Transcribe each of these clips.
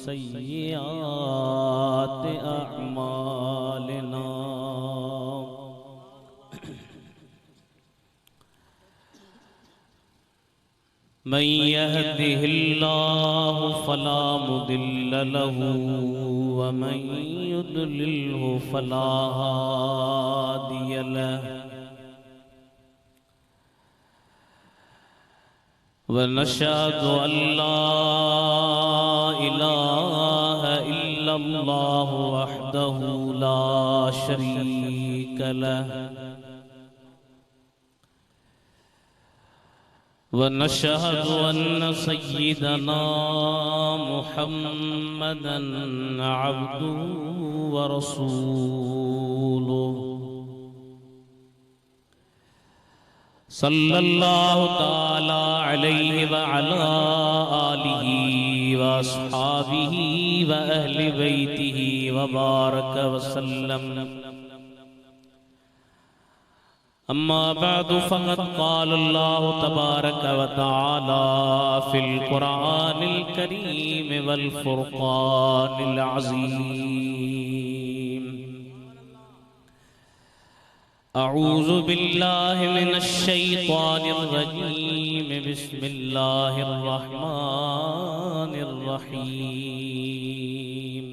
सय्यिआति अअमालिना। मन यहदिहिल्लाहु फला मुदिल्ल लहू व मन युद्लिल्हु फला हादिय लहु। व नशहदु अल्ला इलाहा इल्लल्लाहु वहदहु ला शरीक लहु। व नशहदु अन्न सय्यिदना मुहम्मदन अब्दुहु व रसूलुहु सल्लल्लाहु ताला अलैहि व अला आलिहि व अस्हाबिहि व अहलि बैतिहि व बारक व सल्लम। अम्मा बअदु फ़क़द क़ाल अल्लाहु तबारक व तआला फ़िल क़ुरआनिल करीम वल फ़ुरक़ानिल अज़ीम। अऊज़ु बिल्लाहि मिनश शैतानिर रजीम। बिस्मिल्लाहिर रहमानिर रहीम।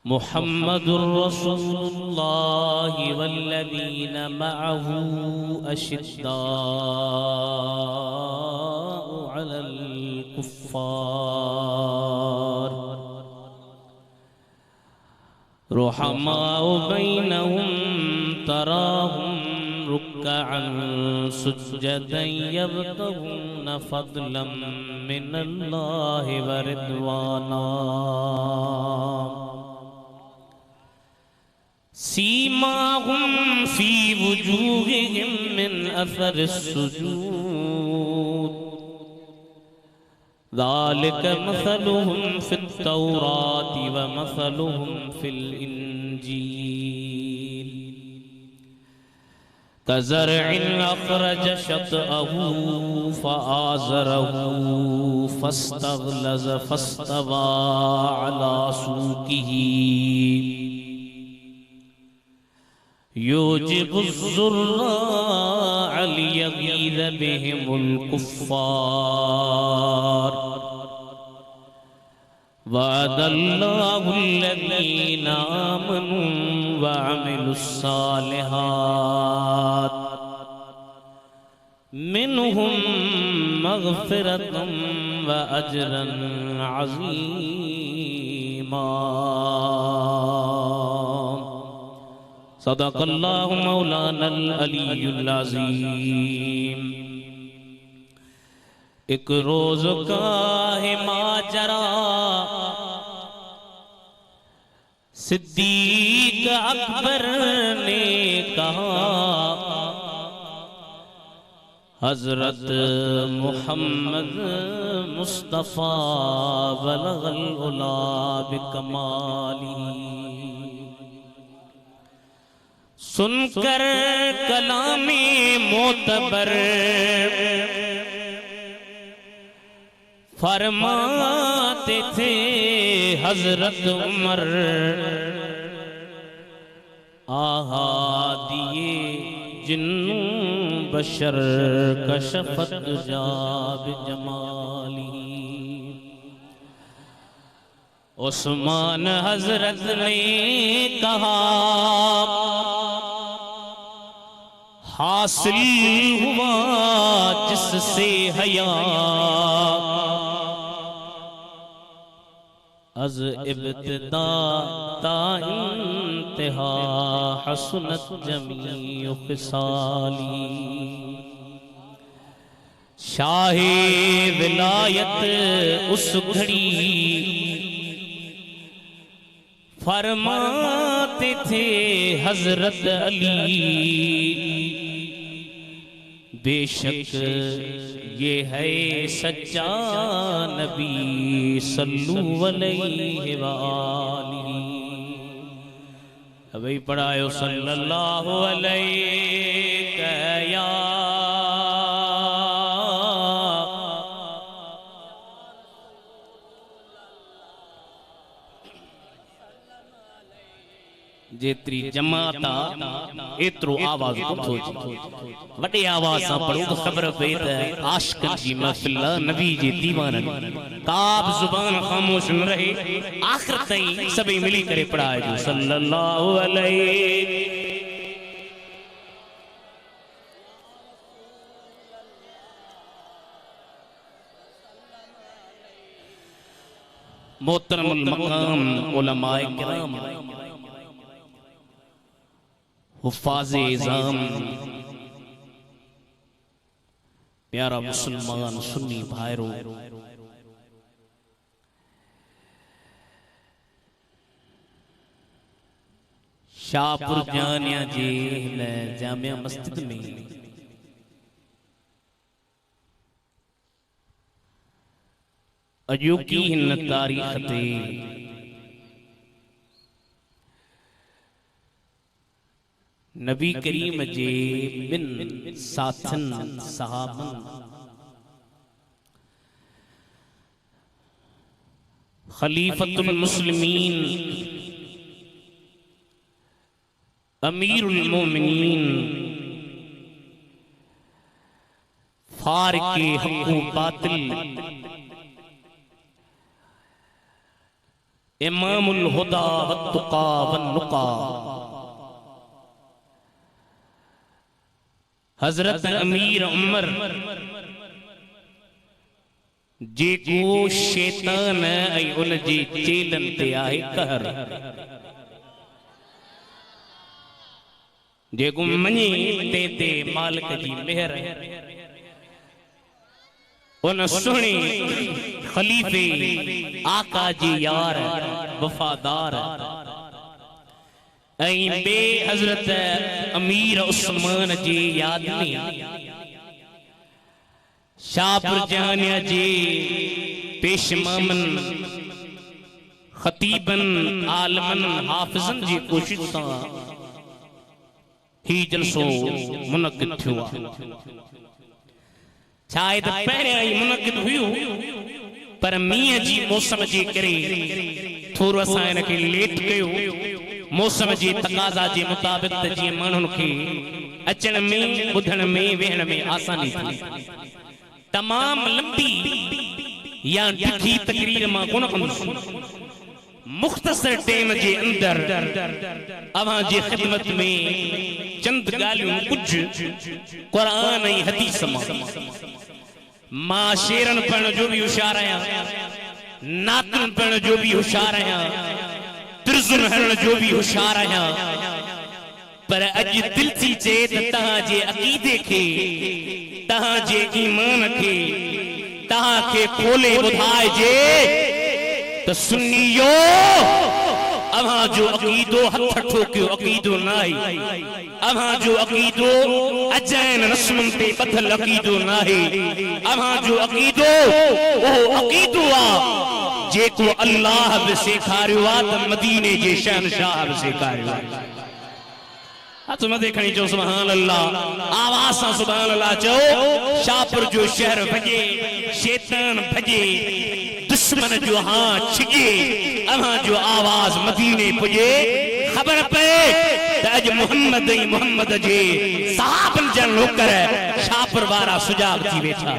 मुहम्मदुर रसूलुल्लाहि वल्लज़ीना मअहू अशिद्दाउ अलल कुफ़्फ़ार रुहमाउ बैनहुम तराहुम रुक्कअन सुज्जदन यब्तगून फ़ज़लन मिनल्लाहि व रिज़वाना। सीमाहुम फी वुजूहिहिम मिन अथरिस सुजूद ज़ालिक मसलुहुम फित तौराति व मसलुहुम फिल इंजील। कज़रइन अख़रज शतअहू फ़आज़रहू फ़स्तग़लज़ फ़स्तवा अला सूक़िही युजिबुज़्ज़ुर्राअ लियग़ीज़ बिहिमुल कुफ़्फ़ार। वअदल्लाहुल्लज़ीना आमनू व अमिलुस्सालिहात मिनहुम मग़फ़िरतन व अजरन अज़ीमा। सदक़ल्लाहु मौलानल अलीयुल अज़ीम। एक रोज का है माजरा सिद्दीक अकबर ने कहा हज़रत मुहम्मद मुस्तफ़ा बलगल उला बिकमाली। सुनकर कलामी मोतबर फरमाते थे हजरत उमर आहा दिए जिन्नु बशर कशफत जाब जमाली। उस्मान हजरत ने कहा हासिल हुआ जिससे हया अज इब्तिदा ता इंतहा हसनत जमीउ खिसाली। शाहे विलायत उस घड़ी फरमाते थे हजरत अली बेशक ये है सच्चा नबी सल्लु अलैहि व आलिहि। अभी पढ़ायो सल्लल्लाहु अलैहि या जेतरी जमाता एतरो आवाज उठो वडे आवाज सा पढ़ो तो खबर पे त आशिक जी महफिल नबी जी दीवानन काब जुबान खामोश न रहे आखिर ताईं सभी मिली करे पढ़ाए जो सल्लल्लाहु अलैहि मोहतरमुल मकाम उलमाए किराम हुफ़ाज़े इज़ाम प्यारा मुसलमान सुन्नी भाइरो शाहपुर जानिया जे जामिया मस्जिद में अजोकी हिन तारीख़ ते नबी करीम जे बिन साथन सहाबन खलीफतुल मुस्लिमीन अमीरुल मोमिनीन फारिक़े हक़ व बातिल इमामुल हुदा वत्तुका वन्नुका हजरत अमीर उमर जेको शैतान ऐं उन जे चेलन ते आहे कहर जेको मञे ते मालिक जी मेहर उन सुहिणे खलीफे आका जी यार वफादार ऐं बे हजरत अमीर उस्मान जी याद में शाहपुर जानिया जे पेशमामन खतीबन आलमन हाफिजन जी कोशिश सां ही जलसो मुनक़िद थियो शायद पहिरियां ई मुनक़िद हुयो पर मींहं जी मौसम जे करे थोरो असां इन खे लेट कयो मौसम जे तकाज़ा जे मुताबिक़ त जीअं माण्हुनि खे अचण में ॿुधण में वेहण में आसानी थी तमाम लंबी या ॾुखी तकरीर मां कोन कंदुसि मुख़्तसर टाइम जे अंदर अवां जी ख़िदमत में चंद ॻाल्हियूं कुझु क़ुरान ऐं हदीस मां शेरन पढ़ण जो भी होशियार आहियां नातुन पढ़ण जो भी होशियार आहियां तिरजुन हरण जो भी होशियार आहियां पर अॼु दिल थी चए त तव्हां जे अक़ीदे खे तव्हां जे ईमान खे तव्हां खे खोले ॿुधाइजे त सुन्नियो अव्हां जो अक़ीदो हथ ठोकियो अक़ीदो नाहे अव्हां जो अक़ीदो अजैन रस्मन ते ॿधल अक़ीदो नाहे अव्हां जो अक़ीदो उहो अक़ीदो आहे जेको अल्लाह बि सेखारियो आहे त मदीने जे शहनशाह बि सेखारियो आहे हथ मथे खणी चओ सुभान अल्लाह आवाज़ सां सुभान अल्लाह चओ शाहपुर जो शहर भॼे शैतान भॼे दुश्मन जो हाँ छिगे अव्हां जो आवाज मदीने पुजे खबर पए त अॼु मोहम्मद ऐं मोहम्मद जे सहाबन जा नौकर शाहपुर वारा सुजाग थी वेठा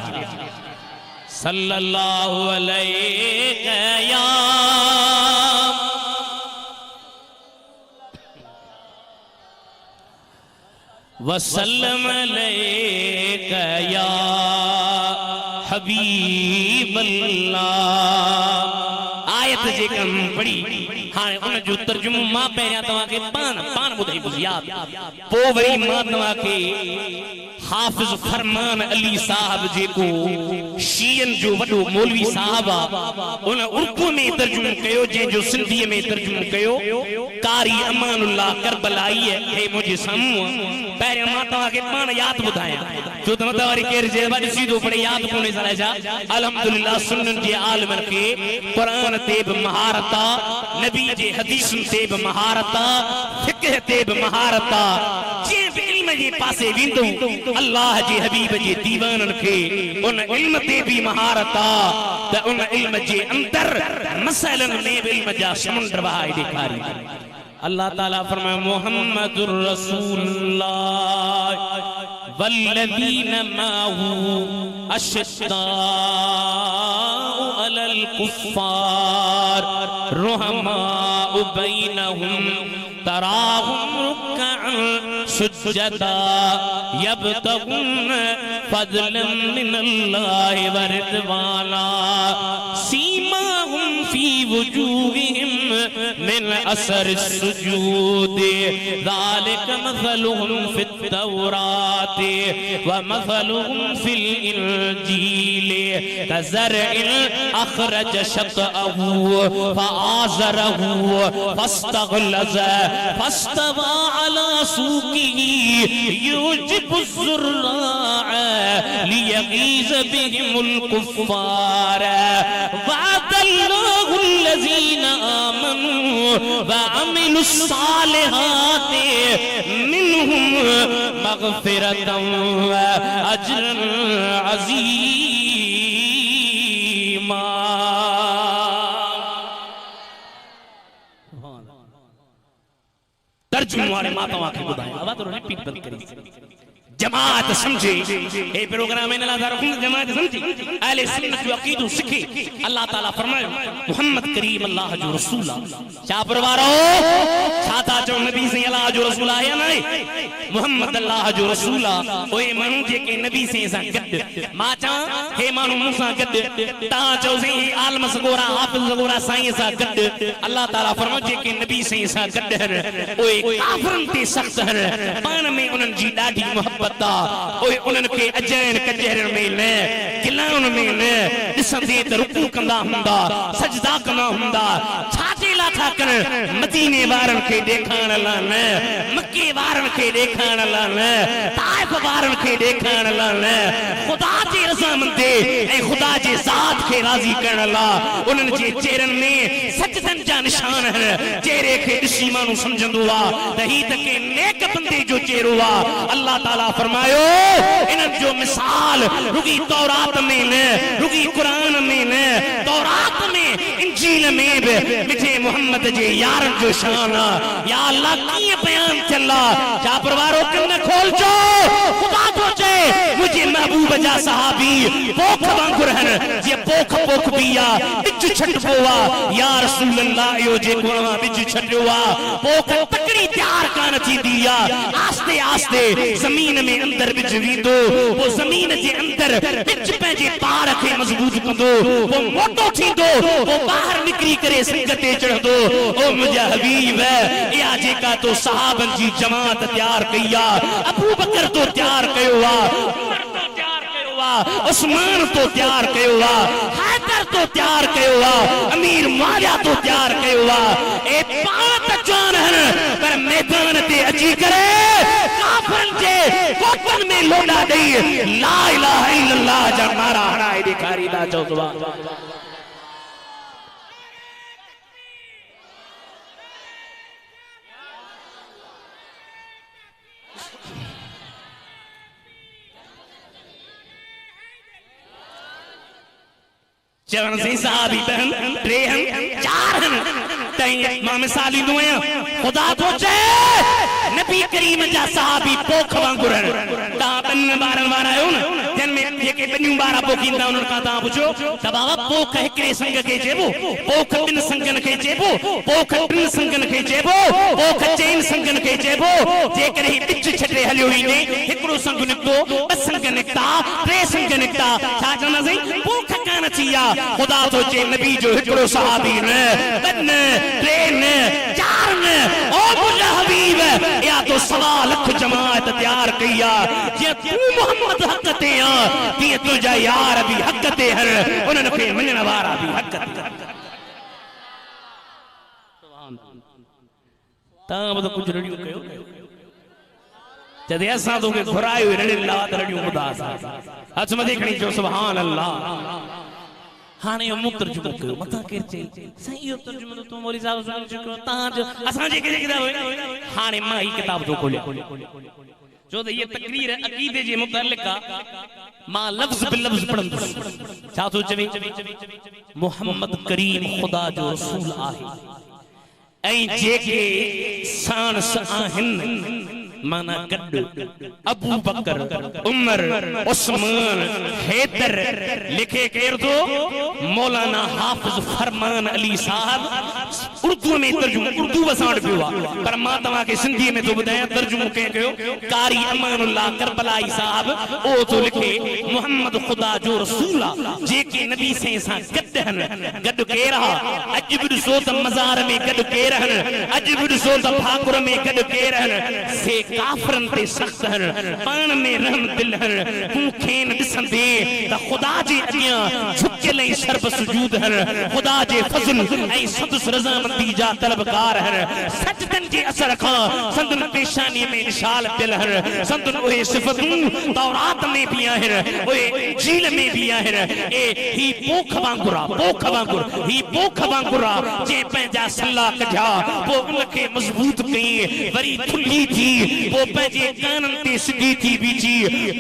सल्लल्लाहु अलैहि या वसल्लम अलैका या हबीब अल्लाह आयत जे कम पढ़ी हाने उन जो तर्जुमो मां पहिरियां तव्हां खे पाण ॿुधाई बुझी याद पोइ वरी मां तव्हां खे हाफिज फरमान अली साहब जेको शीयन जो वॾो मौलवी साहब आहे उन उर्दू में तर्जुमो कयो जंहिंजो सिंधीअ में तर्जुमो कयो कारी अमानुल्लाह करबलाई हे मुंहिंजे साम्हूं पहिरियां मां तव्हां खे पाण यादि ॿुधायां छो त मथां वरी केरु चए वॾी सीधो पढ़े यादि कोन्हे सलाह छा अल्हम्दुलिल्लाह सुन्नत जे आलिमनि खे क़ुरान ते बि महारत आहे नबी जे हदीसुनि ते बि महारत आहे फ़िक़ह ते बि महारत आहे जंहिं बि इल्म जे पासे वेंदो अल्लाह जे हबीब जे दीवाननि खे उन इल्म ते बि महारत आहे त उन इल्म जे अंदर मसइलनि में बि इल्म जा समुंड वहाए ॾेखारी अल्लाह ताला फरमाए मुहम्मदुर रसूलुल्लाह वल्लज़ीन माहू अश्दद्दाउ अलल कुफ्फार रुहमाउ बैनहुम तराहुम रुक्कअन सुज्जदा यब्तगून फज़लन मिनल्लाहि व रिज़वाना सीमाहुम फी वुजूहिहिम मिन असरिस सुजूद ज़ालिक मसलुहुम फित तौरात व मसलुहुम फिल इंजील कज़रइन अखरज शतअहू फआज़रहू फस्तग़लज़ फस्तवा अला सूक़िही युजिबुज़्ज़ुर्राअ लियग़ीज़ बिहिमुल कुफ़्फ़ार वअदल्लाहु अल्लज़ीना आमनू वअमिलुस्सालिहात मिनहुम मग़फ़िरतन व अज्रन अज़ीमा। तर्जुमा वाले मातावा के बुधाए अब तो रिपीट बंद करी जमात समझे ए प्रोग्राम में अल्लाह ताला जमात समझी अहले सुन्नत जो अकीदो सीखे अल्लाह ताला फरमाए मोहम्मद करीम अल्लाह जो रसूल छा परवारो छाता जो नबी से अल्लाह जो रसूल आया ना मोहम्मद अल्लाह जो रसूल ओए मानू जे के नबी से सा गद माचा हे मानू मूसा गद ता जो से आलम सगोरा हाफिज सगोरा साईं सा गद अल्लाह ताला फरमाए जे के नबी से सा गद ओए काफरन ते सख्त हर पान में उनन जी डाढी मोहब्बत ओए उनन के अजैन कजरन में न गिलाउन में न दिसंदे त रुकू कंदा हुंदा सजदा कंदा हुंदा छाती लाथा कर मदीने वारन के देखाण ला न मक्के वारन के देखाण ला न ताइफ वारन के देखाण ला न खुदा जी रज़ामंदे ए खुदा जी जात के राजी करण ला उनन जे चेहरन में सजदन जा निशान है चेहरे के दिसी मानू समझंदो वा तही तक के नेक बंदे जो चेहरो वा अल्लाह ताला फरमायो इनन जो मिसाल रुगी तौरात में न रुगी कुरान में न तौरात में इंजील में भी मिठे मोहम्मद जे यारन जो शान या अल्लाह की बयान चला जा परवारो कन्न खोल जो खुदा तो चे मुझे महबूब जा सहाबी पोख वांगुर हन जे पोख पोख बिया बिच छट पोवा या रसूल अल्लाह यो जे कोवा बिच छटवा पोख तकड़ी तैयार कान थी दिया आस्ते आस्ते जमीन में अंदर बिच वींदो वो जमीन जे अंदर बिच पंहिंजे पार खे मजबूत कंदो वो मोटो थींदो वो बाहर निकरी करे संगते चढ़ंदो ओ मुंहिंजा हबीब या जेका तो सहाबन जी जमात तैयार कया अबू बकर तो तैयार कयो वा उमर तो तैयार कयो वा उस्मान तो तैयार कयो वा हैदर तो तैयार कयो वा अमीर मुआविया तो तैयार कयो वा ए पांच जवान हन पर मैदान ते अची करे काफरन जे कोटन में लोडा दई ला इलाहा इल्लल्लाह जा नारा हणाए ॾेखारी दा चओ सुभान चवन से साहबी बहन टे हन चार हन तई मां मिसाली दुया खुदा तो चे नबी करीम जा साहबी पोख वांगुर हन ता बन बारन वारा आयो न जन में जेके बन्यू बारा पोखींदा उन का ता पुछो त बाबा पोख एकरे संग के जेबो पोख बिन संगन के जेबो पोख बिन संगन के जेबो पोख चैन संगन के जेबो जेकरे बिच छटे हलियो ही ने एकरो संग निकतो बस संग निकता टे संग निकता छा चना सही पोख कान छिया खुदा तो चे नबी जो एकरो सहाबी न बन टे न चार न ओ मुझे हबीब या तो सवा लख जमात तैयार कया जे तू मोहम्मद हक ते आ ती तुझा यार भी हक ते हर उनन के मनन वारा भी हक ते सुभान ता बद कुछ रडियो कयो जदे असा तो के घुरायो रडी लात रडियो मुदास हथ में देखणी जो सुभान अल्लाह हाने यो मुक्त तर्जुमो कयो मथा केर चे सही यो तर्जुमो तो मौलवी साहब सुन चुको ता जो असा जे के किताब हाने मां ही किताब जो खोले जो तो ये तकरीर अकीदे जे मुतल्लिका मां लफ्ज बिल लफ्ज पढ़न छा तो चवे मोहम्मद करीम खुदा जो रसूल आहे ऐं जेके साणस आहिनि माना गॾु अबू बकर उमर उस्मान हैदर लिखे केर थो मौलाना हाफिज फरमान अली साहब उर्दू में तर्जुमो उर्दू वसाण पियो आहे पर मां तव्हांखे सिंधी में थो ॿुधायां तर्जुमो कंहिं कयो कारी अमानुल्लाह करबलाई साहब ओ थो लिखे मोहम्मद ख़ुदा जो रसूल आहे जेके नबी सां गॾु आहिनि गॾु केर आहे अॼु बि ॾिसो त मज़ार में गॾु केर आहिनि अॼु बि ॾिसो त भाकुर में गॾु केर आहिनि से काफ़रन ते सख्त हन पान में रहम दिल हन तू खेन ॾिसंदे त ख़ुदा जे अॻियां झुकियल ऐं सर्ब सुजूद हन ख़ुदा जे फज़ल ऐं सदस रज़ामंदी जा तलबकार हन सजदन जे असर खां संदन पेशानी में निशाल पियल हन संदन उहे सिफ़तूं तौरात में भी आहिनि उहे इंजील में भी आहिनि ए ही पोख वांगुर ही पोख वांगुर जे पंहिंजा सल्ला कढिया पोइ उनखे मज़बूत कई वरी थुल्ही थी वो पंहिंजे कानन ते सिधी थी बीठी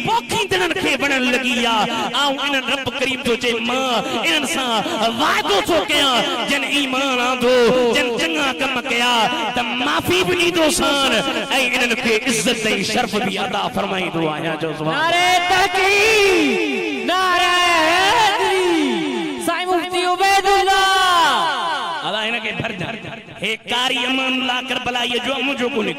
पोखींदड़नि खे वणण लॻी आहे ऐं इन्हनि रब करीम थो चए मां इन्हनि सां वाइदो थो कयां जन ईमान आंदो जन चङा कम कया त माफ़ी बि ॾींदोसांनि ऐं इन्हनि खे इज़त ऐं शर्फ़ बि अदा फरमाईंदो आहियां जो नारे तहक़ीक़ नारे हैदरी साईं मुफ्ती उबैदुल्लाह अदा इनके भर जा हे कारी अमानुल्लाह करबलाई जो मुझो कोने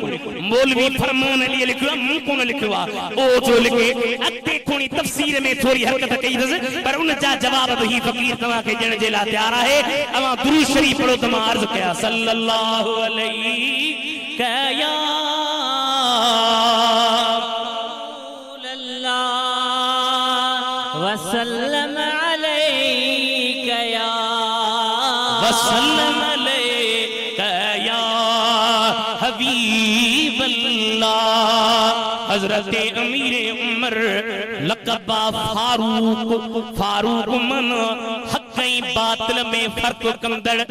मौलवी फरमान अली लिखियो मु कोन लिखियो आ ओ जो लिखे अते कोनी तफसीर में थोड़ी हरकत कई दस पर उन जा जवाब तो ही फकीर तवा के जण जे ला तैयार है अवा दुरूद शरीफ पढ़ो त मां अर्ज कया सल्लल्लाहु अलैहि कया अल्लाह वसल्लम अलैका या वसल्लम अलैका या हबीब अल्लाह हजरत अमीर उमर लक़बा फारूक मन हक़ ऐं बातिल में फ़र्क़ कंदड़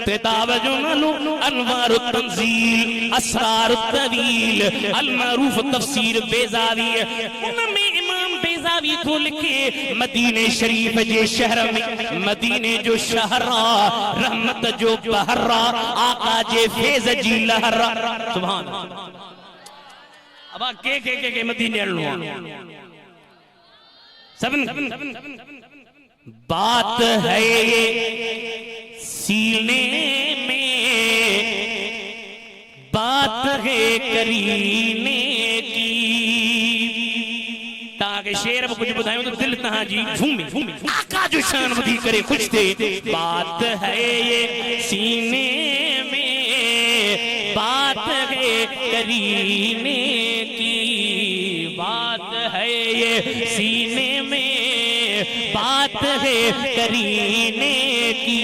किताब जो नालो अनवार तंज़ील असरार तवील अल मरूफ तफसीर बेज़ावी उन में इमाम बेज़ावी थो लिखे मदीने शरीफ जे शहर में मदीने जो शहरा रहमत जो बहरा आका जे फैज़ जी लहरा सुभान अब के मदीने हलणो सबन बात है ये सीने में बात है करीने की ताके शेर में कुछ बतायो तो दिल तहां जी झूमे आका जो शान वधी करे खुश थे बात है ये सीने में बात है करीने की बात है ये सीने में बात है करीने की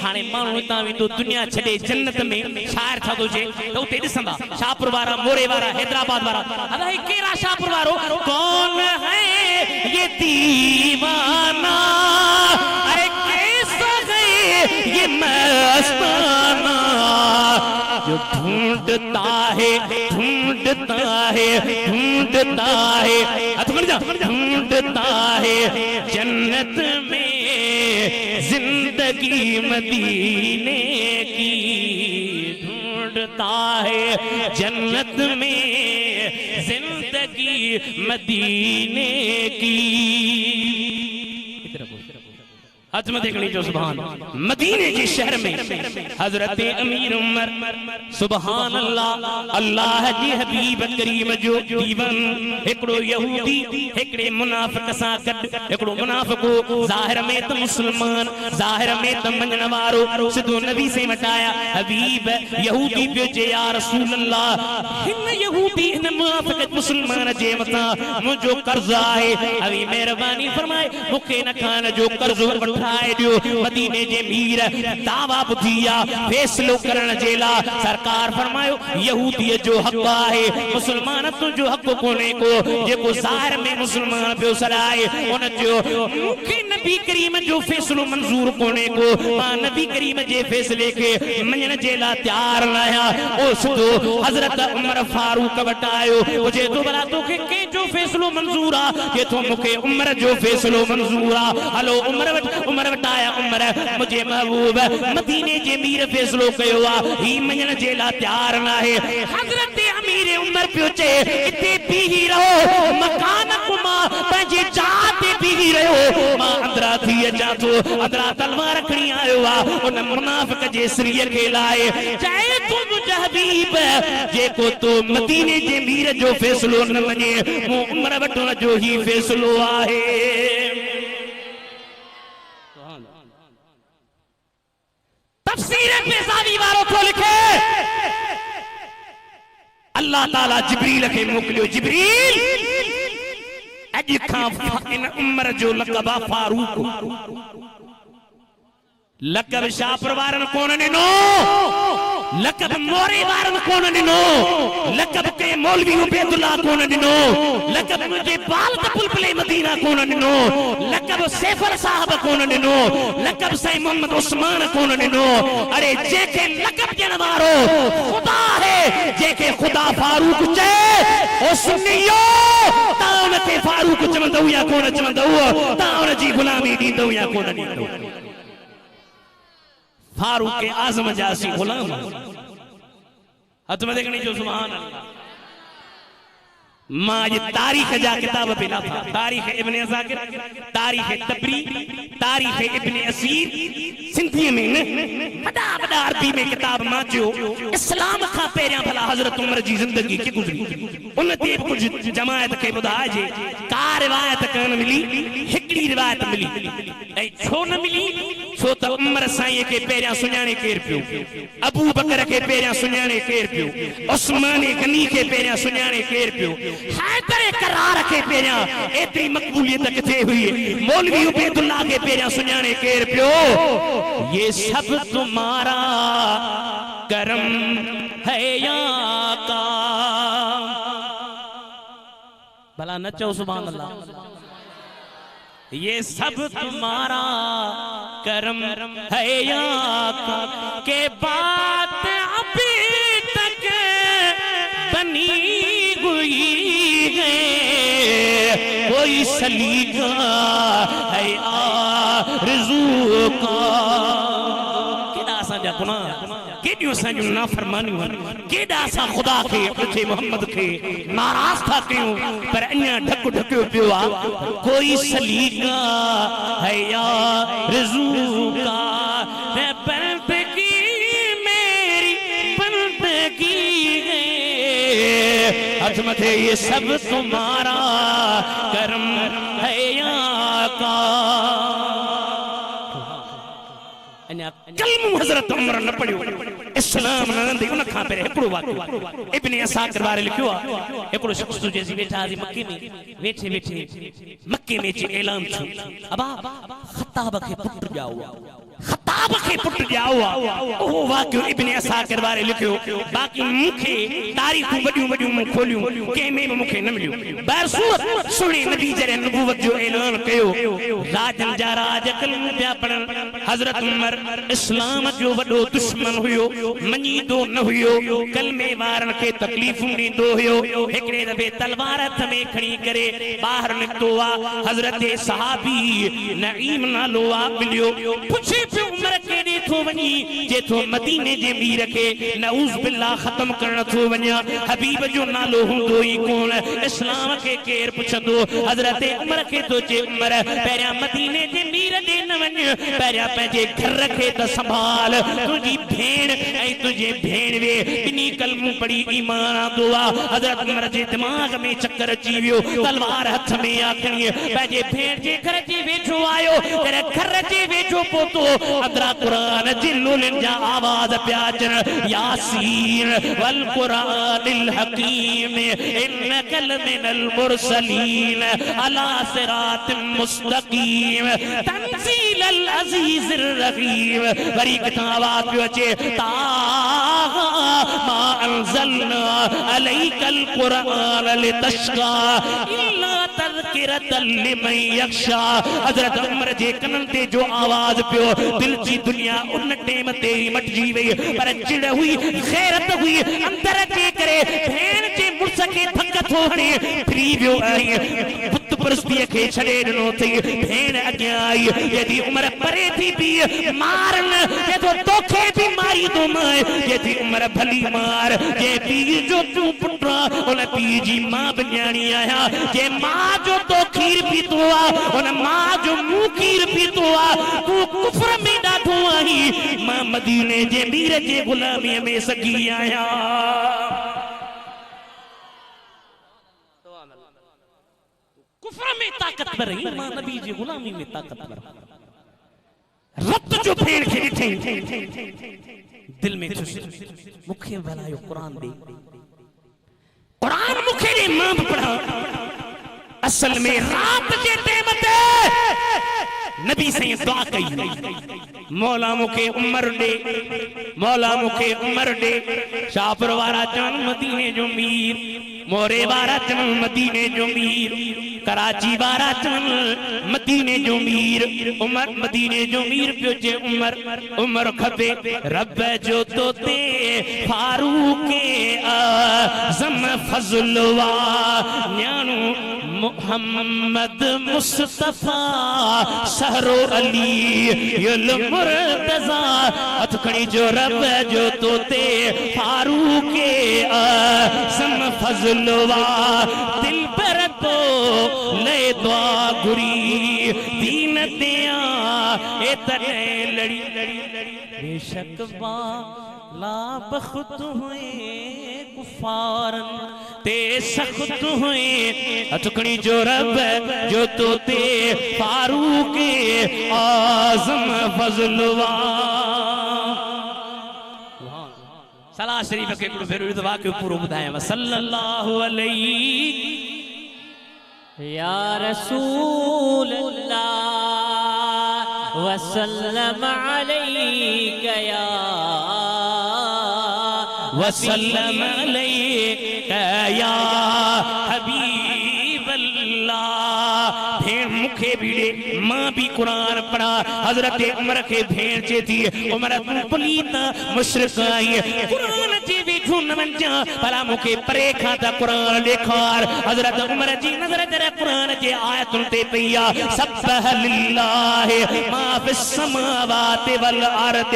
हाने मानू ता भी तो दुनिया छड़े जन्नत में शायर था तो जे तो ते दिसंदा शाहपुर वाला मोरे वाला हैदराबाद वाला अदा हे केरा शाहपुर वारो कौन है ये दीवाना अरे कैसा है ये मस्ताना जो ढूंढता है ढूंढता है जन्नत में जिंदगी मदीने की ढूंढता है जन्नत में जिंदगी मदीने की हजम देखनी जो सुभान मदीने के शहर में हजरत अमीर उमर सुभान अल्लाह अल्लाह जी हबीब करीम जो दीवान एकड़ो यहूदी एकड़े मुनाफिक सा गड एकड़ो मुनाफिको जाहिर में तो मुसलमान जाहिर में तो मंजन वारो सिधो नबी से मटाया हबीब यहूदी पे जे या रसूल अल्लाह हिन यहूदी हिन मुनाफिक मुसलमान जे मता मुजो कर्ज आए अभी मेहरबानी फरमाए मुखे न खान जो कर्ज मदीने जे मीर दावा बुधिया फैसलो करण जेला सरकार फरमायो यहूदी जो हक है मुसलमान तो जो हक कोने को जेको ज़ाहिर में मुसलमान पियो सराए उन जो मुखे नबी करीम जो फैसलो मंजूर कोने को मां नबी करीम जे फैसले के मञण जेला तैयार नया ओ सुधो हजरत उमर फारूक वटायो जे तो भला तो के जो फैसलो मंजूर आ जेथो मुखे उम्र जो फैसलो मंजूर आ हलो उम्र वट आया उम्र मुझे महबूब मदीने जे मीर फैसलो कयो आ ही मञण जे ला तैयार ना है हजरत अमीर उम्र पियो चे इते बीही रहो मकान कुमा पंहिंजे चाह ते बीही रहो मां अंदरा थी अचां थो अंदरा तलवार खणी आयो आ उन मुनाफिक जे सिरीअ खे लाए चाहे तू मुंहिंजा हबीब जेको तो मदीने जे मीर जो फैसलो न मञे मूं उम्र वठण जो ही फैसलो आहे तफसीर पेशावी वारो थो लिखे अल्लाह ताला जिब्रील खे मोकिलियो जिब्रील अॼु खां इन उम्र जो लक़ब आहे फारूक लक़ब शाहपुर वारनि कोन ॾिनो लक़ब मोरे वारनि कोन ॾिनो लक़ब के मौलवी उबैदुल्लाह कोन ॾिनो लक़ब मुंहिंजे बाल बुलबुले मदीना कोन ॾिनो लक़ब सैफर साहब कोन ॾिनो लक़ब साईं मोहम्मद उस्मान कोन ॾिनो अरे जेके लक़ब ॾियण वारो खुदा है जेके खुदा फारूक चए ओ सुनियो तां उनखे फारूक चवंदव या कोन चवंदव तां उनजी गुलामी ॾींदव या कोन ॾींदव फारूक के आजम जासी गुलाम हथ में देखने जो सुभान अल्लाह मां ये तारीख जा किताब बिना था तारीख इब्ने असाकिर तारीख तबरी तारीख इब्ने असीर सिंधी में न बड़ा बड़ा अरबी में किताब मां जो इस्लाम का पहिरियां भला हजरत उमर जी जिंदगी की गुजरी उन ते कुछ जमायत के बुधाए का रिवायत कान मिली हिकड़ी रिवायत मिली ऐ छो न मिली छो त उमर साईं के पहिरियां सुञाणे केर पियो अबू बकर के पहिरियां सुञाणे केर पियो उस्मान गनी के पहिरियां सुञाणे केर पियो हैदर करार के पहिरियां एतरी मकबूलियत किथे हुई मौलवी उबैदुल्लाह के पहिरियां सुञाणे केर पियो ये सब तुम्हारा करम है या का भला नचो सुभान अल्लाह ये सब तुम्हारा करम है या का के बात अभी तक बनी हुई है कोई सलीका है आरज़ू का केड़ा असांजा गुनाह केडियो असांजो नाफरमानियूं केड़ा असां ख़ुदा खे अपने मोहम्मद खे नाराज़ था कयूं पर अञा ढक ढकियो पियो आहे कोई सलीका है आरज़ू का मैं बंदगी मेरी बंदगी हथ मथे ये सब तुम्हारा करम है या का कलमू हजरत उमर न पढ़ियो इस्लाम नंदी उन खां पहिरियों हिकिड़ो वाक़ियो इब्ने असाकिर वारे लिखियो आहे हिकिड़ो शख़्स जेसी वेठा हुआसीं मके में वेठे वेठे मके में जे ऐलान थियो अबा ख़ताब खे पुट ॼाओ ख़ताब खे पुट ॼाओ ओ वाक़ियो इब्ने असाकिर वारे लिखियो बाक़ी मुखे तारीख़ूं वॾियूं वॾियूं मूं खोलियूं कंहिंमें बि मूंखे न मिलियूं बहरसूरत सुहिणे नबी जॾहिं नबूवत जो ऐलान कयो राजन जा राज कलम पिया पढ़नि हज़रत उमर इस्लाम जो वॾो दुश्मन हुयो मञीदो न हुयो कलमे वारनि खे तकलीफ़ूं ॾींदो हुयो हिकिड़े दफ़े तलवार हथ में खणी करे ॿाहिरि निकितो आहे हज़रत सहाबी नईम नालो आहे मिलियो पुछे पियो उमर केॾे थो वञी जे थो मदीने जे मीर खे नऊज़ बिल्लाह ख़त्म करण थो वञा हबीब जो नालो हूंदो ई कोन इस्लाम खे केरु पुछंदो हज़रत उमर खे थो चए उमर पहिरियां मदीने जे मीर ॾे न वञ पहिरियां पंहिंजे घर खे त संभाल तुंहिंजी भेण ऐं तुंहिंजे भेणवे ॿिन्ही कलमूं पढ़ी ईमान आंदो आहे हज़रत उमर जे दिमाग़ में चक्कर अची वियो तलवार हथ में आखणी पंहिंजे भेण जे घर जे वेझो आयो पर घर जे वेझो पहुतो अंदरा क़ुरान जी लोलनि जा आवाज़ पिया अचनि यासीन वल क़ुरानिल हकीम इन्नका लमिनल मुरसलीन अला सिरातिम मुस्तकीम तंजीलल अज़ीज़िर रहीम वरी किथां आवाज़ पियो अचे ताहा मा अंज़लना अलैकल क़ुरान लितश्का इल्ला तज़किरतल लिमन यख्शा हज़रत उमर जे कननि ते जो आवाज़ पियो दिल जी दुनिया उन टेम ते ही मटजी वई पर चिड़ हुई गैरत हुई अंदर जे करे भेण जे मुर्स के थक थो हणे फ्री वियो आहे बुत परस्तीअ खे छॾे ॾिनो अथई भेण अॻियां आई यदि उमिरि परे थी बि मारन ये तो तोखे भी मारी दो माए ये थी उम्र भली मार ये पी जो तू पुट्रा उन पी जी मां बन्याणी आया ये मां जो तो खीर पीतो आ उन मां जो मुंह खीर पीतो आ तू कुफर में डाठो आई मां मदीने जे मीर जे गुलामी में सगी आया कुफर में ताकतवर रही मां नबी जी गुलामी में ताकतवर रत जो भेड़ के ॾिठे दिल में मुखे भलायो कुरान दे कुरान मुखे दे मां भी पढ़ा असल में रात के टाइम ते नबी से दुआ कई मौला मुखे उमर दे मौला मुखे उमर दे शाहपुर वारा चन मदीने जो मीर मोरे वारा चन मदीने जो मीर कराची वारा चन मदीने जो मीर उमर मदीने जो मीर पियो जे उमर खपे रब जो तो ते फारूक आज़म फज़लवा न्याणो मोहम्मद मुस्तफा सहरो अली युल मुर्तजा हथ खणी जो रब जो तो ते फारूक आज़म फज़लवा दिल पर तो ले दुआ गुरी दीन दिया ए तने लड़ी बेशक ला बखुत हुए कुफारन ते सख्त हुए अटकड़ी जो रब जो तो ते फारूक आज़म फज़लवा सलाह शरीफ के कुछ फिर दुआ के पूरा बुधाया सल्लल्लाहु अलैहि या रसूल अल्लाह वसल्लम अलैका या वसल्लम अलैका या हबीब अल्लाह भेड़ मुखे भी मां भी कुरान पढ़ा हजरत उमर के भेड़ चे थी उमर पुलीत मुशरिक आई कुरान जी भी झून वंजा भला मुखे परे खां ता कुरान ॾेखार हजरत उमर जी नज़र तेरे कुरान जे आयतुन ते पईया सब्ह लिल्लाहि मा फिस समावाति वल अर्द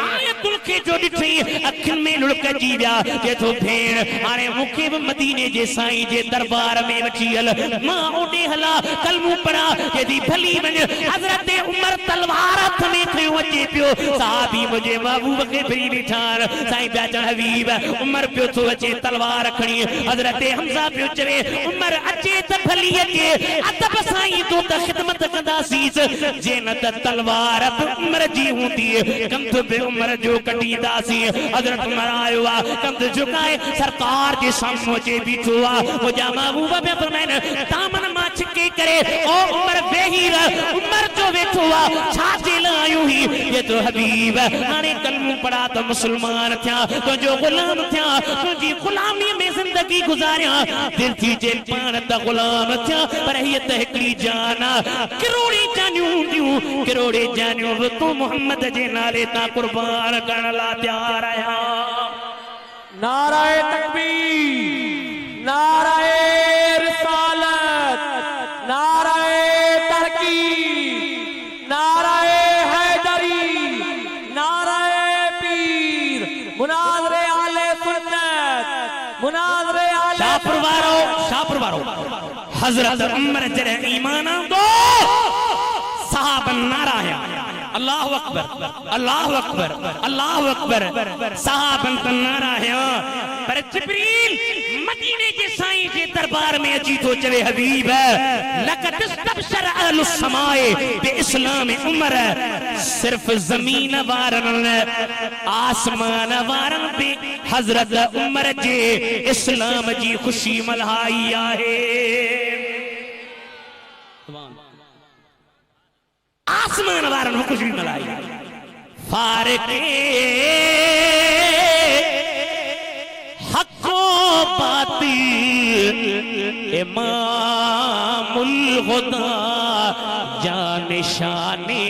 आयतुल के जो ॾिठी अखियुनि में लुड़क जी विया जे तो भेड़ हाणे मुखे भी मदीने जे साईं जे दरबार में वठी हल मां ओॾे हला कलमू पढ़ा यदि भली वञ हजरत उमर तलवार हथ में खयो अचे पियो साहबी मुझे महबूब के फिरी बिठार साईं पिया चढ़ हबीब उमर पियो थो अचे तलवार खणी हजरत हमजा पियो चवे उमर अचे त भली अचे अदब साईं तो त खिदमत कंदासीस जे न त तलवार उमर जी हूंदी कंध पे उमर जो कटींदासी हजरत उमर आयो आ कंध झुकाए सरकार जे सामने अचे बीठो आ मुझा महबूब पे फरमाइन दामन मां छिके करे ओ उमर वेही रह उमर जो वेठो आ छा जे लायो ही ये तो हबीब हाणे कलमो पढ़ा तो मुसलमान थिया तो जो गुलाम थिया तुझी गुलामी में जिंदगी गुजारिया दिल थी जे पान त गुलाम थिया पर ये त हिकड़ी जाना करोड़ी जानियूं करोड़े जानियूं तो मोहम्मद जे नाले ता कुर्बान करण ला तैयार आया नाराए तकबीर नाराए रिसालत नाराए तहकीक नाराए हैदरी नाराए पीर मुनाज़रे आले सुन्नत मुनाज़रे आले शाहपुर वारो हजरत उमर जरे ईमान दो साहब नाराया अल्लाहु अकबर अल्लाहु अकबर अल्लाहु अकबर साहबन त नाराया पर जिब्रील मदीने के साईं के दरबार में अची तो चवे हबीब लक़द इस्तबशर अहलुस समाए बे इस्लाम उमर सिर्फ जमीन वारन आसमान वारन पे हजरत उमर जे इस्लाम जी खुशी मल्हाई आहे आसमान वारन खुशी मल्हाई फारिक हक़ो बातिल इमामुल खुदा जानिशाने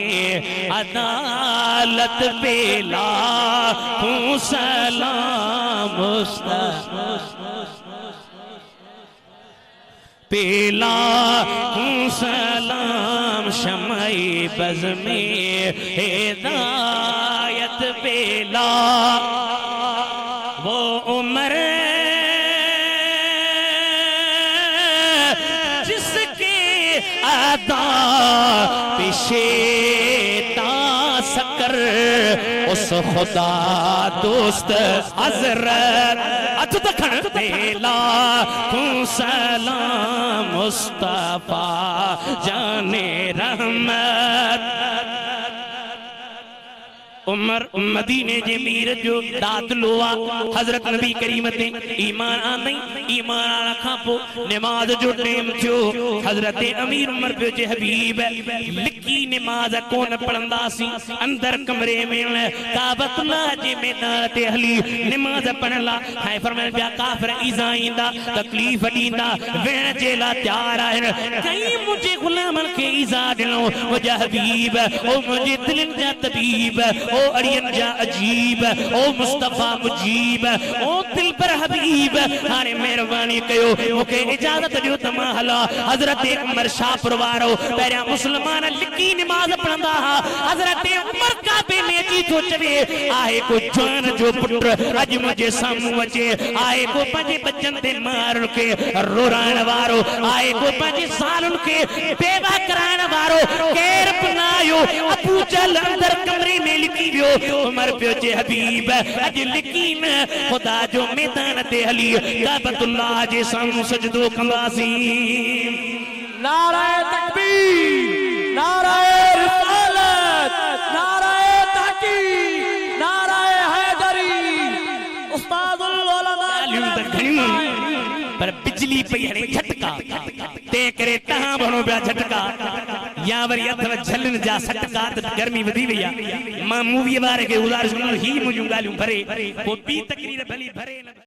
अदालत पे लाखों सलाम मुस्तफा पेला सलाम शमाई बज़ में हिदायत पेला वो उमर जिसके अदा पिशेता सकर उस खुदा दोस्त हजरत अच दखन पेला सलाम मुस्तफा जाने रहमत उमर मदीने जे मीर जो दाखिलो आ हजरत नबी करीम ते ईमान आंदई ईमान आला खां पो नमाज जो टाइम थियो हजरत अमीर उमर पे जे हबीब लिखी नमाज कोन पढ़ंदासी अंदर कमरे में काबतुल्लाह जे मैदान ते हली नमाज पढ़ला है फरमाया पिया काफिर ईज़ा इंदा तकलीफ दींदा वेण जे ला तैयार आहिन कई मुझे गुलामन के ईज़ा दिनो मुझे हबीब ओ मुझे दिलन जा तबीब ओ अड़ियन जा अजीब ओ मुस्तफा मुजीब ओ दिल पर हबीब हाने मेहरबानी कयो मुके इजाजत दियो तमा हला हजरत उमर शाहपुर वारो पहिरियां मुसलमान लिखी नमाज पढ़ंदा हा हजरत उमर काबे में जी तो चवे आहे को जान जो पुत्र अज मुझे सामू अचे आहे को पंजे बच्चन ते मारन के रोराण वारो आहे को पंजे सालन के बेवा कराण वारो केर बनायो अबू जहल अंदर कमरे में लिखी उमर पियो जे हबीब अज लिकीन खुदा जो मैदान ते हली काबतुल्लाह जे सामू सजदो कंदासी नाराए तकबीर नाराए रिसालत नाराए तहकीक नाराए हैदरी उस्तादुल उलमा पर बिजली पई हणे झटका ते करे तहां बणो पिया झटका या वरी अथव झलन जा सटका त गर्मी वधी वई आ मां मूवी वारे खे गुज़ारिश कंदुमि ही मुंहिंजूं ॻाल्हियूं भरे पोइ ॿी तकरीर भली भरे